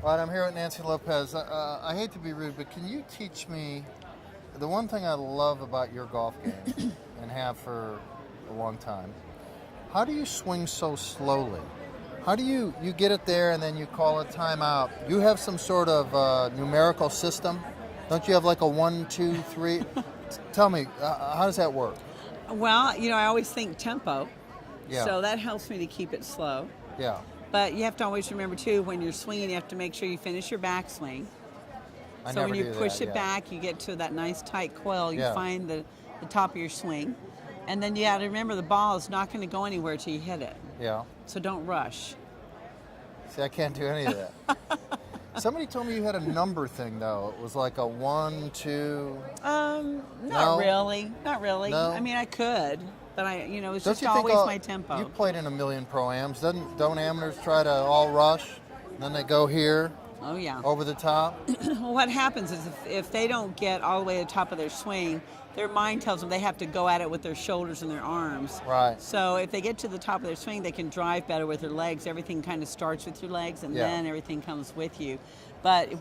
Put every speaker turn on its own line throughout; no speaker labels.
All right, I'm here with Nancy Lopez. I hate to be rude, but can you teach me the one thing I love about your golf game and have for a long time? How do you swing so slowly? How do you get it there and then you call a timeout? You have some sort of numerical system? Don't you have like a 1, 2, 3? Tell me, how does that work?
Well, I always think tempo.
Yeah.
So that helps me to keep it slow.
Yeah.
But you have to always remember, too, when you're swinging, you have to make sure you finish your backswing. So when you push it back, you get to that nice tight coil. You find the top of your swing. And then you got to remember the ball is not going to go anywhere till you hit it.
Yeah.
So don't rush.
See, I can't do any of that. Somebody told me you had a number thing, though. It was like a 1, 2...
Not really. Not really.
No?
I mean, I could. But it's
Don't
just
you think
always my tempo.
You've played in a million pro-ams. Don't amateurs try to all rush, and then they go here?
Oh, yeah.
Over the top?
Well, what happens is if they don't get all the way to the top of their swing, their mind tells them they have to go at it with their shoulders and their arms.
Right.
So if they get to the top of their swing, they can drive better with their legs. Everything kind of starts with your legs, and then everything comes with you. But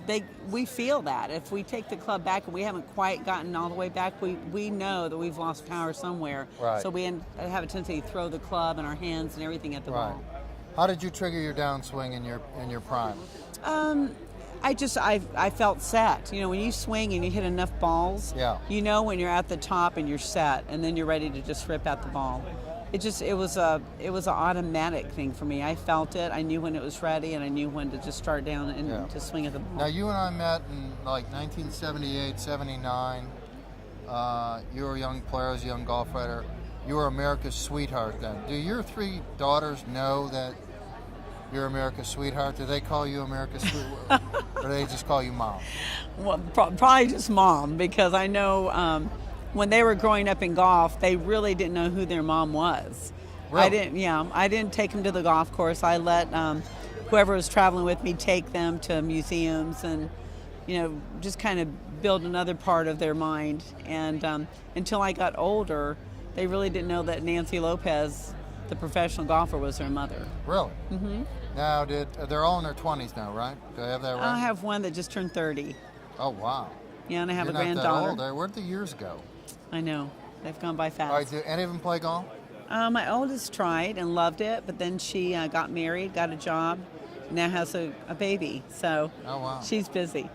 we feel that. If we take the club back and we haven't quite gotten all the way back, we know that we've lost power somewhere.
Right.
So we have a tendency to throw the club and our hands and everything at the ball.
How did you trigger your downswing in your prime?
I felt set. When you swing and you hit enough balls, you know when you're at the top and you're set, and then you're ready to just rip out the ball. It was an automatic thing for me. I felt it. I knew when it was ready, and I knew when to just start down and to swing at the ball.
Now, you and I met in like 1978, 79. You were a young player, I was a young golf writer. You were America's sweetheart then. Do your 3 daughters know that you're America's sweetheart? Do they call you America's sweetheart? Or do they just call you Mom?
Well, probably just Mom, because I know when they were growing up in golf, they really didn't know who their mom was.
Really?
I didn't take them to the golf course. I let whoever was traveling with me take them to museums and, just kind of build another part of their mind. And until I got older, they really didn't know that Nancy Lopez, the professional golfer, was her mother.
Really? Mm-hmm. Now, they're all in their 20s now, right? Do I have that right?
I have one that just turned 30.
Oh, wow.
Yeah, and I have
You're
a granddaughter.
Not that old. Where'd the years go?
I know. They've gone by fast.
All right, do any of them play golf?
My oldest tried and loved it, but then she got married, got a job, now has a baby. So she's busy.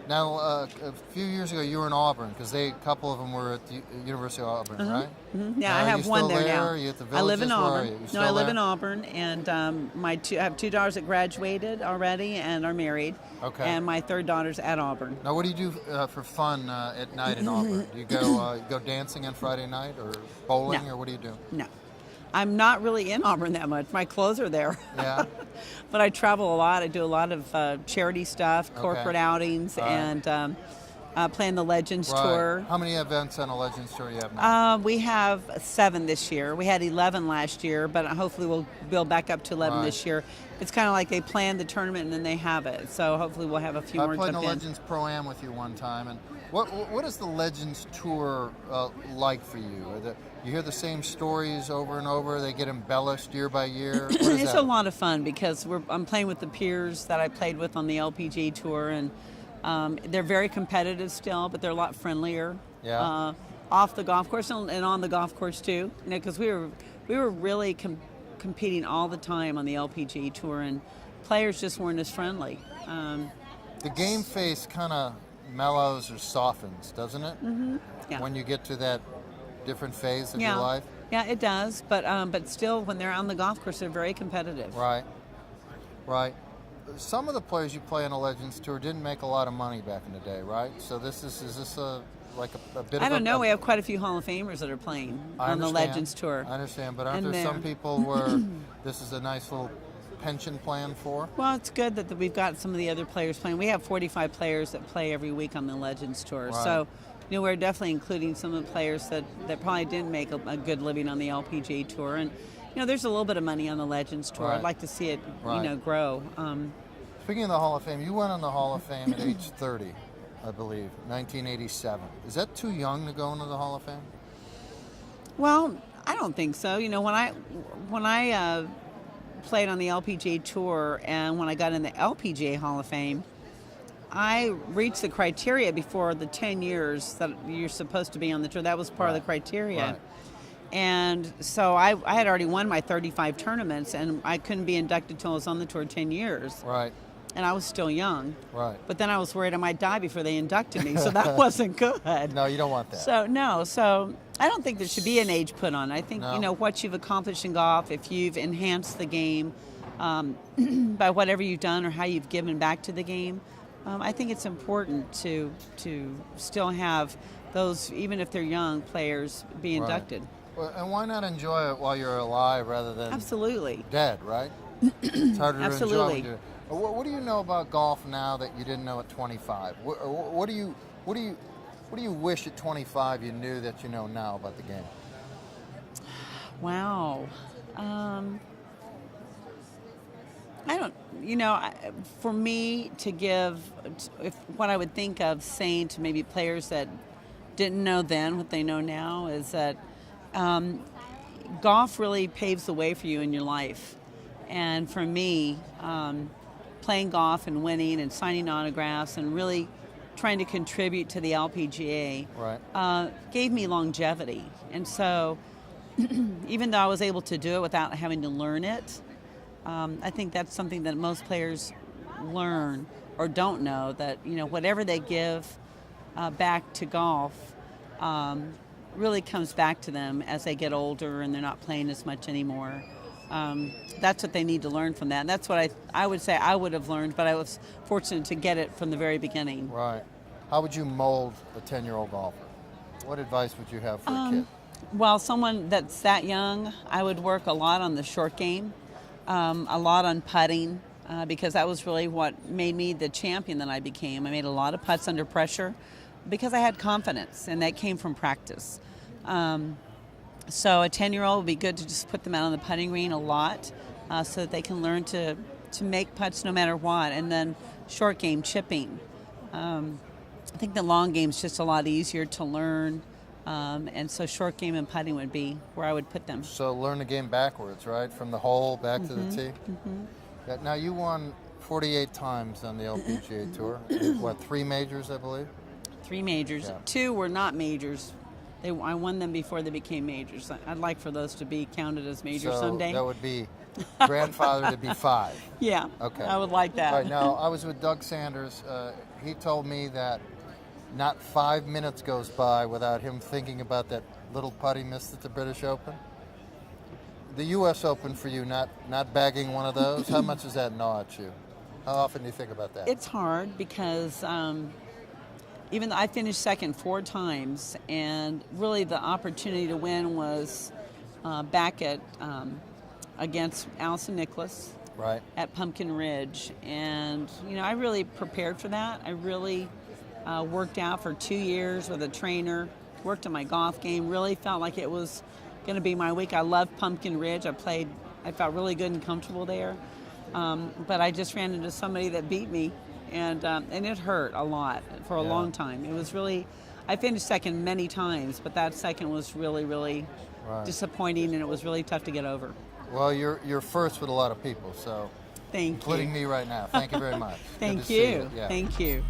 Now, a few years ago, you were in Auburn, because a couple of them were at the University of Auburn, right?
Mm-hmm. Yeah, I have one there now.
Are you at the Villages?
I live in Auburn. I live
there?
in Auburn, and I have 2 daughters that graduated already and are married.
Okay.
And my 3rd daughter's at Auburn.
Now, what do you do for fun at night in Auburn? Do you go dancing on Friday night, or bowling, or what do you do?
No. I'm not really in Auburn that much. My clothes are there.
Yeah.
But I travel a lot. I do a lot of charity stuff, corporate outings, and playing the Legends Tour.
How many events on a Legends Tour do you have now?
We have 7 this year. We had 11 last year, but hopefully we'll build back up to 11 this year. It's kind of like they plan the tournament and then they have it. So hopefully we'll have a few more.
I played in the Legends Pro-Am with you one time, and what is the Legends Tour like for you? You hear the same stories over and over. They get embellished year by year.
It's a lot of fun because I'm playing with the peers that I played with on the LPG tour, and they're very competitive still, but they're a lot friendlier.
Yeah.
Off the golf course and on the golf course too. Because we were really competing all the time on the LPG tour, and players just weren't as friendly.
The game face kind of mellows or softens, doesn't it?
Mm-hmm. Yeah.
When you get to that different phase of your life?
Yeah, it does. But still, when they're on the golf course, they're very competitive.
Right. Some of the players you play on a Legends Tour didn't make a lot of money back in the day, right? So is this a bit of
I don't know. We have quite a few Hall of Famers that are playing on the Legends Tour.
I understand, but aren't there some people where this is a nice little pension plan for?
Well, it's good that we've got some of the other players playing. We have 45 players that play every week on the Legends Tour.
Right.
So, we're definitely including some of the players that probably didn't make a good living on the LPG Tour. And, there's a little bit of money on the Legends Tour.
Right.
I'd like to see it, grow.
Speaking of the Hall of Fame, you went on the Hall of Fame at age 30, I believe, 1987. Is that too young to go into the Hall of Fame?
Well, I don't think so. When I played on the LPGA Tour, and when I got in the LPGA Hall of Fame, I reached the criteria before the 10 years that you're supposed to be on the tour. That was part of the criteria.
Right.
And so I had already won my 35 tournaments, and I couldn't be inducted until I was on the tour 10 years.
Right.
And I was still young.
Right.
But then I was worried I might die before they inducted me, so that wasn't good.
No, you don't want that.
So I don't think there should be an age put on. I think,
No.
what you've accomplished in golf, if you've enhanced the game by whatever you've done or how you've given back to the game, I think it's important to still have those, even if they're young players, be inducted.
Well, and why not enjoy it while you're alive rather than
Absolutely.
dead, right? It's harder
Absolutely.
to enjoy. What do you know about golf now that you didn't know at 25? What do you wish at 25 you knew that you know now about the game?
Wow. I don't, for me to give, what I would think of saying to maybe players that didn't know then what they know now is that golf really paves the way for you in your life. And for me, playing golf and winning and signing autographs and really trying to contribute to the LPGA gave me longevity. And so even though I was able to do it without having to learn it, I think that's something that most players learn or don't know, that whatever they give back to golf really comes back to them as they get older and they're not playing as much anymore. That's what they need to learn from that. And that's what I would say I would have learned, but I was fortunate to get it from the very beginning.
Right. How would you mold a 10-year-old golfer? What advice would you have for a kid?
Well, someone that's that young, I would work a lot on the short game, a lot on putting, because that was really what made me the champion that I became. I made a lot of putts under pressure because I had confidence, and that came from practice. So a 10-year-old would be good to just put them out on the putting green a lot so that they can learn to make putts no matter what. And then short game, chipping. I think the long game is just a lot easier to learn. And so short game and putting would be where I would put them.
So learn the game backwards, right? From the hole back to the tee?
Mm-hmm.
Now, you won 48 times on the LPGA Tour. What, 3 majors, I believe?
3 majors.
Yeah.
2 were not majors. I won them before they became majors. I'd like for those to be counted as majors someday.
That would be grandfather to be 5.
Yeah,
okay.
I would like that.
Right, now, I was with Doug Sanders. He told me that not 5 minutes goes by without him thinking about that little putt he missed at the British Open. The U.S. Open for you, not bagging one of those, how much does that gnaw at you? How often do you think about that?
It's hard because even though I finished second 4 times, and really the opportunity to win was back at against Allison Nicholas at Pumpkin Ridge. And, I really prepared for that. I really worked out for 2 years with a trainer, worked on my golf game, really felt like it was going to be my week. I loved Pumpkin Ridge. I felt really good and comfortable there. But I just ran into somebody that beat me, and it hurt a lot for a long time. It was really, I finished second many times, but that second was really, really disappointing, and it was really tough to get over.
Well, you're first with a lot of people, so
Thank you.
including me right now. Thank you very much.
Thank
Good to see
you.
Yeah.
Thank you.